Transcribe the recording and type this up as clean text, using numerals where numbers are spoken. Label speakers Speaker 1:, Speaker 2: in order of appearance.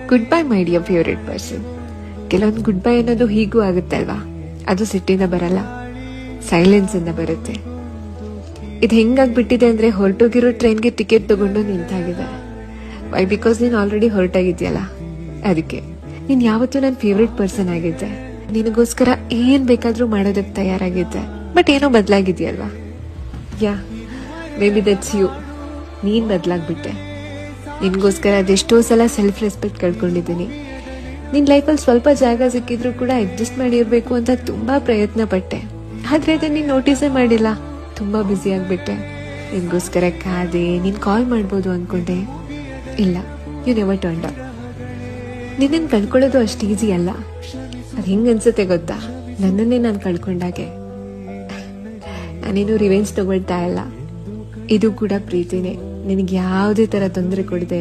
Speaker 1: Good by my dear favourite person. ಕೆಲವೊಂದು good bye ಅನ್ನೋದು ಹೀಗೂ ಆಗುತ್ತೆ ಅಲ್ವಾ, ಅದು ಸಿಟ್ಟಿಂದ ಬರಲ್ಲ, ಸೈಲೆನ್ಸ್ ಇಂದ ಬರುತ್ತೆ. ಇದು ಹೆಂಗಾಗ್ಬಿಟ್ಟಿದೆ ಅಂದ್ರೆ ಹೊರಟೋಗಿರೋ ಟ್ರೈನ್ಗೆ ಟಿಕೆಟ್ ತಗೊಂಡು ನಿಂತಾಗಿದೆ. ವೈ? ಬಿಕಾಸ್ ನೀನ್ ಆಲ್ರೆಡಿ ಹೊರಟಾಗಿದ್ಯಲ್ಲ, ಅದಕ್ಕೆ. ನೀನ್ ಯಾವತ್ತೂ ನನ್ನ ಫೇವ್ರೆಟ್ ಪರ್ಸನ್ ಆಗಿದ್ದೆ, ನಿನಗೋಸ್ಕರ ಏನ್ ಬೇಕಾದ್ರೂ ಮಾಡೋದಕ್ಕೆ ತಯಾರಾಗಿದ್ದೆ. ಬಟ್ ಏನೋ ಬದಲಾಗಿದ್ಯಲ್ವಾ? ಯಾ, ಮೇ ಬಿ ದಟ್ಸ್ ಯು. ನೀನ್ ಬದಲಾಗ್ಬಿಟ್ಟೆ. ನಿನ್ಗೋಸ್ಕರ ಅದೆಷ್ಟೋ ಸಲ ಸೆಲ್ಫ್ ರೆಸ್ಪೆಕ್ಟ್ ಕಳ್ಕೊಂಡಿದ್ದೀನಿ. ನಿನ್ ಲೈಫಲ್ಲಿ ಸ್ವಲ್ಪ ಜಾಗ ಸಿಕ್ಕಿದ್ರು ಕೂಡ ಅಡ್ಜಸ್ಟ್ ಮಾಡಿರ್ಬೇಕು ಅಂತ ತುಂಬಾ ಪ್ರಯತ್ನ ಪಟ್ಟೆ. ಆದ್ರೆ ಅದನ್ನ ನೀನ್ ನೋಟಿಸೇ ಮಾಡಿಲ್ಲ. ತುಂಬಾ ಬ್ಯುಸಿ ಆಗ್ಬಿಟ್ಟೆ. ನಿನ್ಗೋಸ್ಕರ ಕಾದೆ, ನೀನ್ ಕಾಲ್ ಮಾಡ್ಬೋದು ಅನ್ಕೊಂಡೆ. ಇಲ್ಲ, ಯು ನೆವರ್ ಟರ್ನ್ಡ್ ಅಪ್. ನಿನ್ನನ್ನು ಕಳ್ಕೊಳ್ಳೋದು ಅಷ್ಟು ಈಸಿ ಅಲ್ಲ. ಅದು ಹೆಂಗ್ ಅನ್ಸುತ್ತೆ ಗೊತ್ತಾ? ನನ್ನನ್ನೇ ನಾನು ಕಳ್ಕೊಂಡಾಗೆ. ನಾನೇನು ರಿವೆಂಜ್ ತಗೊಳ್ತಾ ಇಲ್ಲ, ಇದು ಕೂಡ ಪ್ರೀತಿನೇ. ನಿನಗೆ ಯಾವುದೇ ತರ ತೊಂದರೆ ಕೊಡದೆ